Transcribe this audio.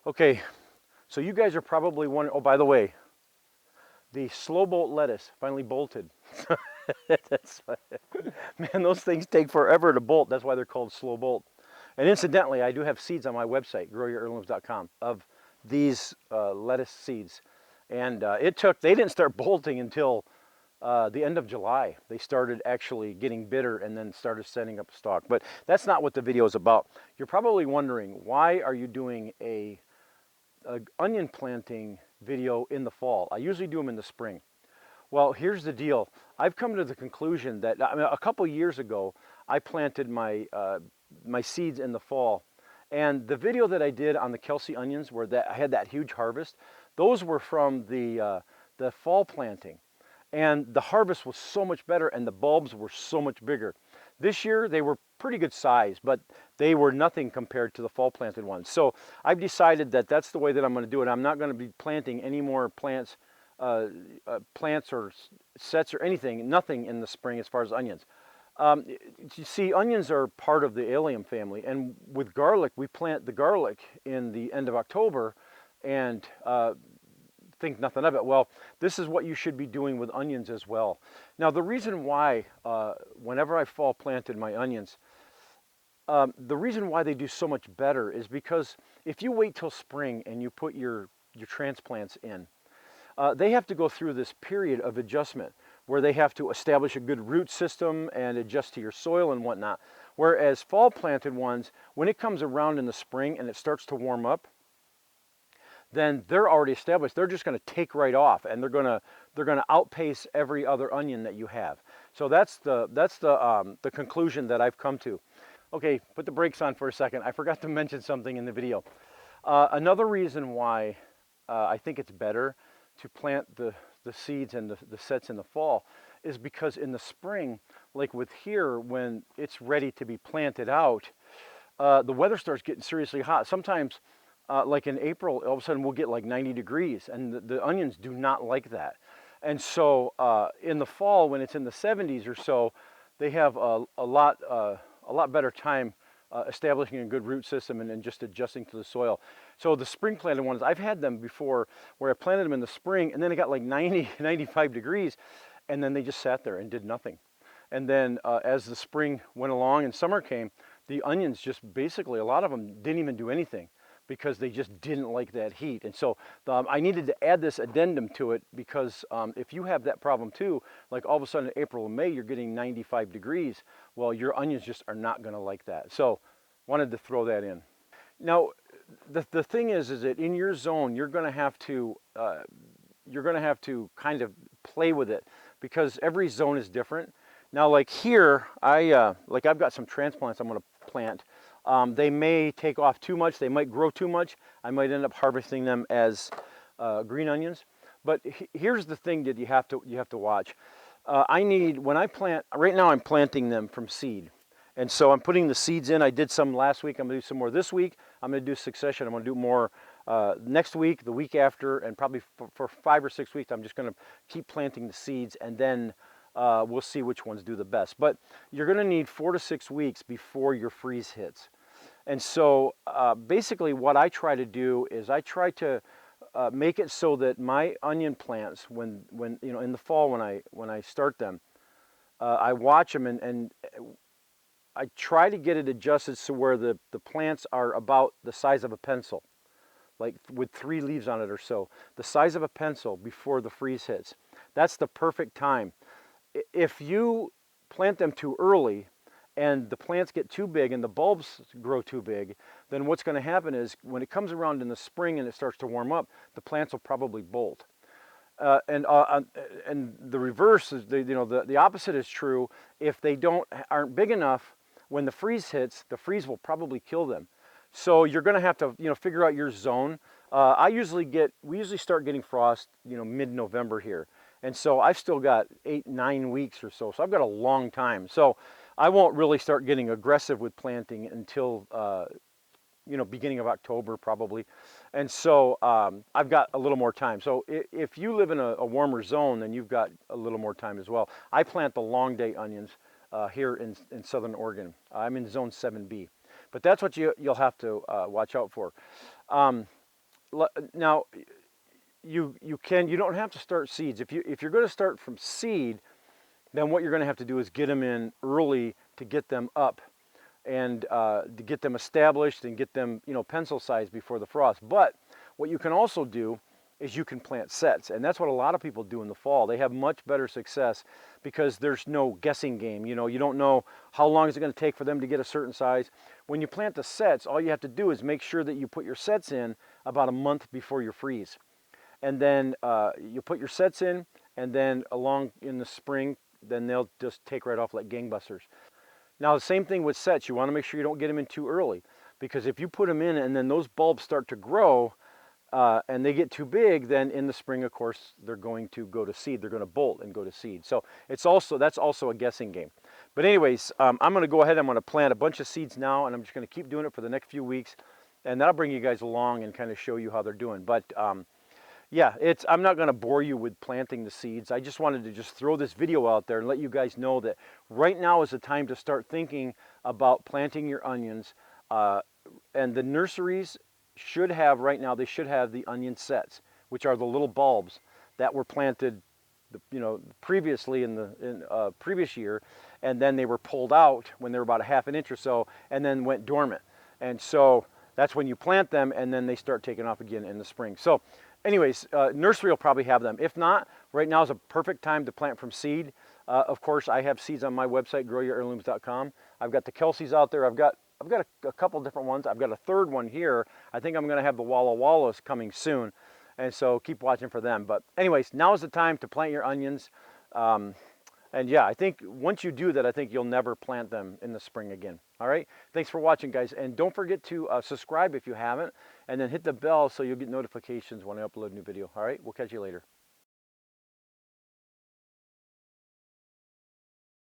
Okay, so you guys are probably wondering, oh, by the way, the slow bolt lettuce finally bolted. That's man, those things take forever to bolt. That's why they're called slow bolt. And incidentally, I do have seeds on my website, growyourheirlooms.com, of these lettuce seeds. And they didn't start bolting until the end of July. They started actually getting bitter and then started sending up stalk. But that's not what the video is about. You're probably wondering, why are you doing a onion planting video in the fall? I usually do them in the spring. Well, here's the deal. I've come to the conclusion that a couple years ago, I planted my seeds in the fall, and the video that I did on the Kelsey onions, where I had that huge harvest, those were from the fall planting, and the harvest was so much better, and the bulbs were so much bigger. This year they were pretty good size, but they were nothing compared to the fall planted ones. So I've decided that that's the way that I'm going to do it. I'm not going to be planting any more plants or sets or anything, nothing in the spring as far as onions. You see, onions are part of the allium family, and with garlic, we plant the garlic in the end of October and think nothing of it. Well, this is what you should be doing with onions as well. Now, the reason why, whenever I fall planted my onions, the reason why they do so much better is because if you wait till spring and you put your transplants in, they have to go through this period of adjustment where they have to establish a good root system and adjust to your soil and whatnot. Whereas fall planted ones, when it comes around in the spring and it starts to warm up, then they're already established. They're just going to take right off, and they're going to outpace every other onion that you have. So that's the conclusion that I've come to. Okay, put the brakes on for a second. I forgot to mention something in the video. Another reason why I think it's better to plant the seeds and the sets in the fall is because in the spring, like with here, when it's ready to be planted out, the weather starts getting seriously hot. Sometimes, like in April, all of a sudden we'll get like 90 degrees, and the onions do not like that. And so in the fall, when it's in the 70s or so, they have a lot better time establishing a good root system and just adjusting to the soil. So the spring planted ones, I've had them before where I planted them in the spring, and then it got like 90, 95 degrees, and then they just sat there and did nothing. And then as the spring went along and summer came, the onions just basically, a lot of them didn't even do anything because they just didn't like that heat. And so I needed to add this addendum to it because if you have that problem too, like all of a sudden in April and May, you're getting 95 degrees, well, your onions just are not gonna like that. So wanted to throw that in. Now, the thing is that in your zone, you're gonna have to kind of play with it because every zone is different. Now, like here, I've got some transplants I'm going to plant. They may take off too much. They might grow too much. I might end up harvesting them as green onions. But here's the thing that you have to watch. When I plant, right now I'm planting them from seed. And so I'm putting the seeds in. I did some last week. I'm going to do some more this week. I'm going to do succession. I'm going to do more next week, the week after, and probably for 5 or 6 weeks, I'm just going to keep planting the seeds, and then we'll see which ones do the best. But you're going to need 4 to 6 weeks before your freeze hits. And so basically what I try to do is I try to make it so that my onion plants, when in the fall when I start them, I watch them and I try to get it adjusted so where the plants are about the size of a pencil, like with 3 leaves on it or so, the size of a pencil before the freeze hits. That's the perfect time. If you plant them too early and the plants get too big and the bulbs grow too big, then what's going to happen is when it comes around in the spring and it starts to warm up, the plants will probably bolt. And the reverse is, the opposite is true. If they aren't big enough, when the freeze hits, the freeze will probably kill them. So you're going to have to, figure out your zone. We usually start getting frost, mid-November here. And so I've still got 8, 9 weeks or so. So I've got a long time. So I won't really start getting aggressive with planting until, beginning of October probably. And so I've got a little more time. So if you live in a warmer zone, then you've got a little more time as well. I plant the long day onions here in Southern Oregon. I'm in zone 7B. But that's what you'll have to watch out for. now you don't have to start seeds. If you're going to start from seed, then what you're going to have to do is get them in early to get them up and to get them established and get them, you know, pencil sized before the frost. But what you can also do is you can plant sets, and that's what a lot of people do in the fall. They have much better success because there's no guessing game. You know, you don't know how long is it going to take for them to get a certain size. When you plant the sets, all you have to do is make sure that you put your sets in about a month before your freeze. And then you put your sets in, and then along in the spring, then they'll just take right off like gangbusters. Now the same thing with sets. You want to make sure you don't get them in too early, because if you put them in and then those bulbs start to grow and they get too big, then in the spring, of course, they're going to go to seed. They're going to bolt and go to seed. So that's also a guessing game. But anyways, I'm going to go ahead. I'm going to plant a bunch of seeds now, and I'm just going to keep doing it for the next few weeks, and that'll bring you guys along and kind of show you how they're doing. But yeah, I'm not going to bore you with planting the seeds. I just wanted to just throw this video out there and let you guys know that right now is the time to start thinking about planting your onions. And the nurseries should have, right now, they should have the onion sets, which are the little bulbs that were planted, you know, previously in the previous year, and then they were pulled out when they were about a half an inch or so, and then went dormant. And so that's when you plant them, and then they start taking off again in the spring. So anyways, nursery will probably have them. If not, right now is a perfect time to plant from seed. Of course, I have seeds on my website, growyourheirlooms.com. I've got the Kelseys out there. I've got a couple different ones. I've got a third one here. I think I'm going to have the Walla Wallas coming soon, and so keep watching for them. But anyways, now is the time to plant your onions. And yeah, I think once you do that, I think you'll never plant them in the spring again. All right, thanks for watching, guys, and don't forget to subscribe if you haven't, and then hit the bell so you'll get notifications when I upload a new video. All right, we'll catch you later.